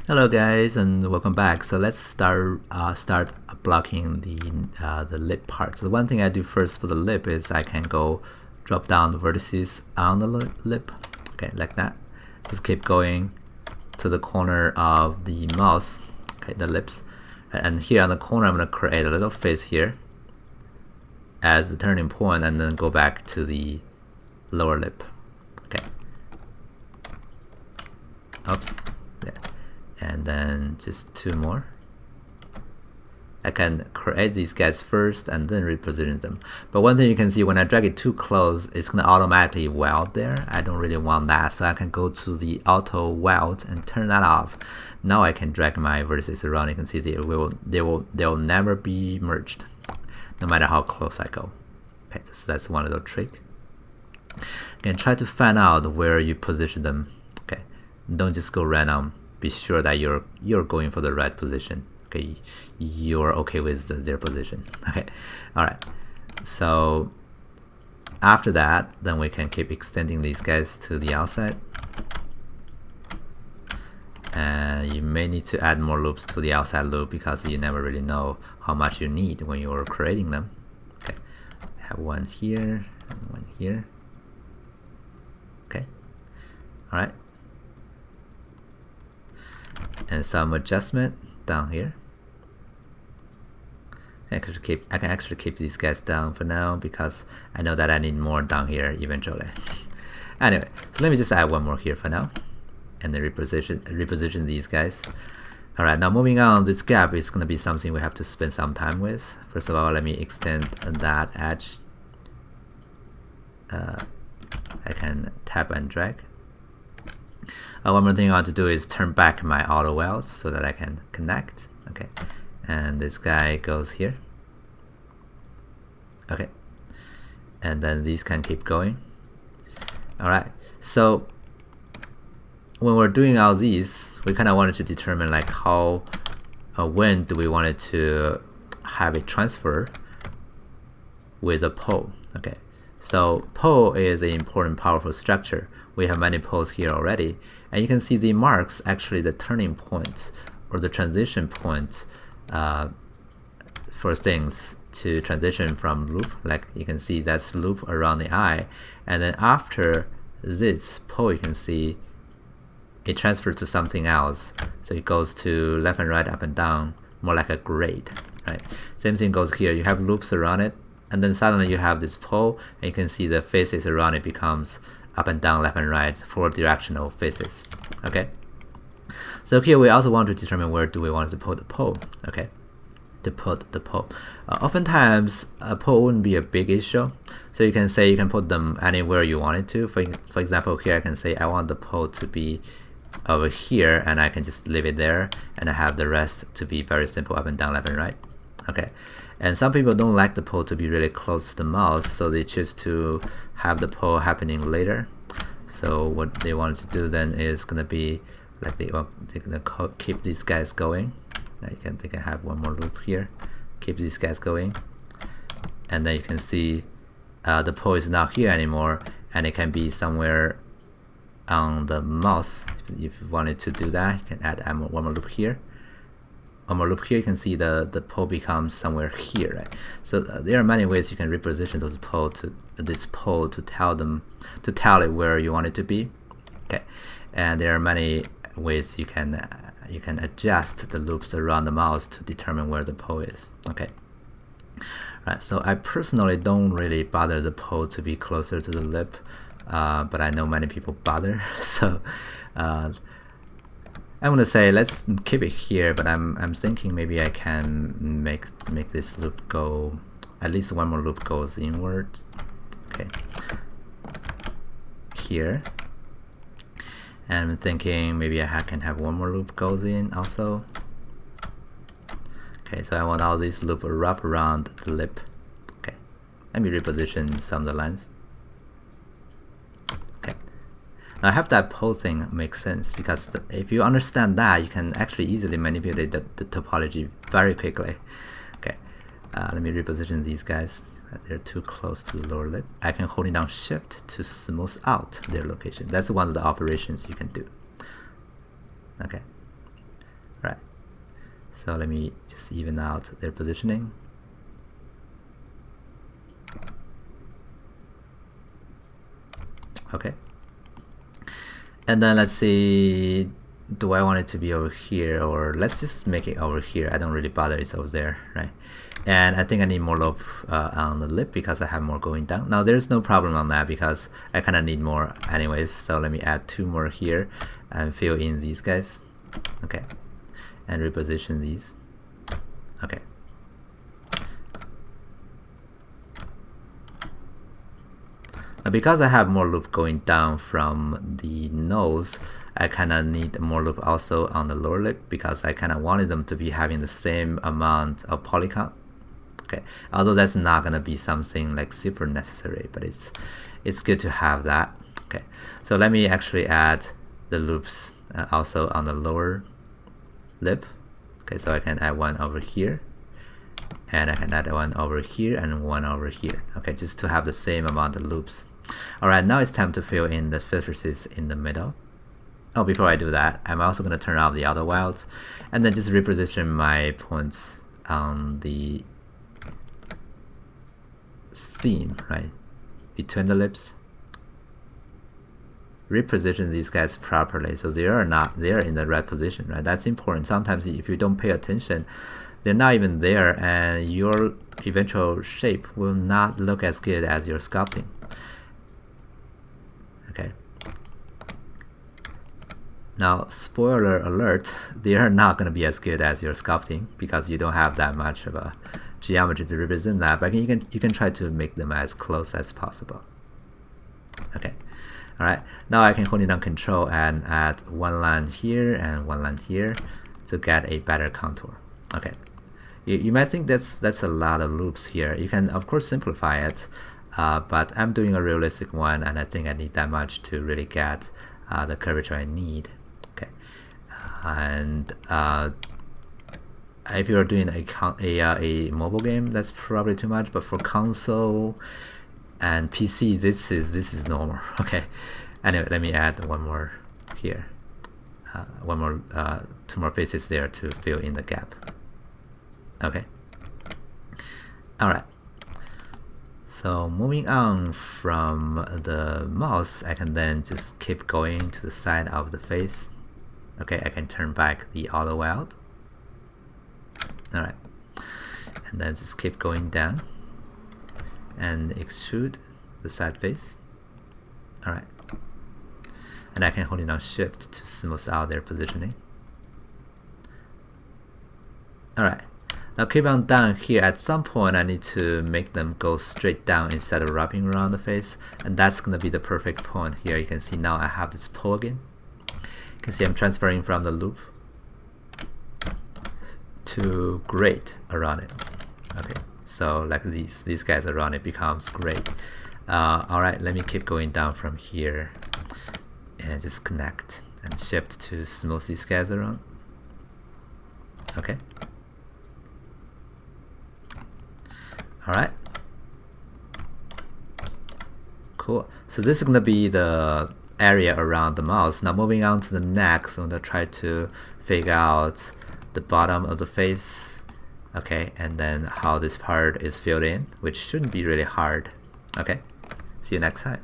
Hello guys and welcome back. So let's start blocking the lip part. So the one thing I do first for the lip is I can go drop down the vertices on the lip, okay, like that. Just keep going to the corner of the mouse, okay, the lips, and here on the corner I'm going to create a little face here as the turning point, and then go back to the lower lip. Okay. Oops. There. And then just two more. I can create these guys first and then reposition them. But one thing you can see, when I drag it too close, it's going to automatically weld there. I don't really want that, so I can go to the auto weld and turn that off. Now I can drag my vertices around. You can see they will never be merged, no matter how close I go. Okay, so that's one little trick. And try to find out where you position them. Okay, don't just go random. Be sure that you're going for the right position. Okay, you're okay with their position. Okay, all right. So after that, then we can keep extending these guys to the outside, and you may need to add more loops to the outside loop because you never really know how much you need when you're creating them. Okay, I have one here and one here. Okay, all right. And some adjustment down here. I can actually keep these guys down for now because I know that I need more down here eventually. Anyway, so let me just add one more here for now, and then reposition these guys. All right, now moving on, this gap is going to be something we have to spend some time with. First of all, let me extend that edge. I can tap and drag. One more thing I want to do is turn back my auto weld so that I can connect. Okay, and this guy goes here. Okay, and then these can keep going. All right, so when we're doing all these, we kind of wanted to determine like how, when do we want it to have a transfer with a pole. Okay, so pole is an important, powerful structure. We have many poles here already, and you can see the marks, actually the turning points or the transition points for things to transition from loop. Like you can see that's loop around the eye, and then after this pole you can see it transfers to something else. So it goes to left and right, up and down, more like a grade, right? Same thing goes here. You have loops around it, and then suddenly you have this pole, and you can see the faces around it becomes up and down, left and right, 4 directional faces. Okay, so here we also want to determine where do we want to put the pole. Okay, to put the pole. Oftentimes a pole wouldn't be a big issue, so you can say you can put them anywhere you want it to. For example, here I can say I want the pole to be over here, and I can just leave it there, and I have the rest to be very simple, up and down, left and right. Okay, and some people don't like the pole to be really close to the mouse, so they choose to have the pole happening later. So what they want to do then is going to be like they're going to keep these guys going. They can have one more loop here, keep these guys going, and then you can see the pole is not here anymore, and it can be somewhere on the mouse. If you wanted to do that, you can add one more loop here. One more loop here, you can see the pole becomes somewhere here, right? So there are many ways you can reposition this pole to tell it where you want it to be. Okay, and there are many ways you can adjust the loops around the mouse to determine where the pole is. Okay, right. So I personally don't really bother the pole to be closer to the lip, but I know many people bother. So I'm gonna say let's keep it here, but I'm thinking maybe I can make this loop go, at least one more loop goes inward. Okay, here, and I'm thinking maybe I can have one more loop goes in also. Okay, so I want all these loops wrap around the lip. Okay, let me reposition some of the lines. Now, I hope that pole thing makes sense, because if you understand that, you can actually easily manipulate the topology very quickly. Okay, let me reposition these guys. They're too close to the lower lip. I can hold down Shift to smooth out their location. That's one of the operations you can do. Okay. So let me just even out their positioning. Okay. And then let's see, do I want it to be over here, or let's just make it over here. I don't really bother, it's over there, right? And I think I need more loop on the lip because I have more going down. Now there's no problem on that because I kind of need more anyways. So let me add 2 more here and fill in these guys. Okay. And reposition these. Okay. Now because I have more loop going down from the nose, I kind of need more loop also on the lower lip because I kind of wanted them to be having the same amount of poly count. Okay, although that's not gonna be something like super necessary, but it's good to have that. Okay, so let me actually add the loops also on the lower lip. Okay, so I can add one over here, and I can add one over here and one over here. Okay, just to have the same amount of loops. All right, now it's time to fill in the filters in the middle. Oh, before I do that, I'm also going to turn off the auto wilds and then just reposition my points on the seam, right, between the lips. Reposition these guys properly so they are in the right position, right? That's important. Sometimes if you don't pay attention, they're not even there, and your eventual shape will not look as good as your sculpting. Okay. Now, spoiler alert, they are not going to be as good as your sculpting because you don't have that much of a geometry to represent that, but you can try to make them as close as possible. Okay. All right. Now I can hold it down Control and add one line here and one line here to get a better contour. Okay. You might think that's a lot of loops here. You can of course simplify it, but I'm doing a realistic one, and I think I need that much to really get the curvature I need. Okay. And if you're doing a mobile game, that's probably too much. But for console and PC, this is normal. Okay. Anyway, let me add one more here. One more, 2 more faces there to fill in the gap. Okay. All right. So moving on from the mouse, I can then just keep going to the side of the face. Okay, I can turn back the auto wild. All right, and then just keep going down and extrude the side face. All right, and I can hold it down Shift to smooth out their positioning. All right. Now keep on down here. At some point I need to make them go straight down instead of wrapping around the face, and that's going to be the perfect point here. You can see now I have this pull again. You can see I'm transferring from the loop to grade around it. Okay, so like these guys around it becomes great. All right, let me keep going down from here and just connect and Shift to smooth these guys around. Okay. All right. Cool. So this is going to be the area around the mouse. Now moving on to the neck, so I'm going to try to figure out the bottom of the face. Okay, and then how this part is filled in, which shouldn't be really hard. Okay, see you next time.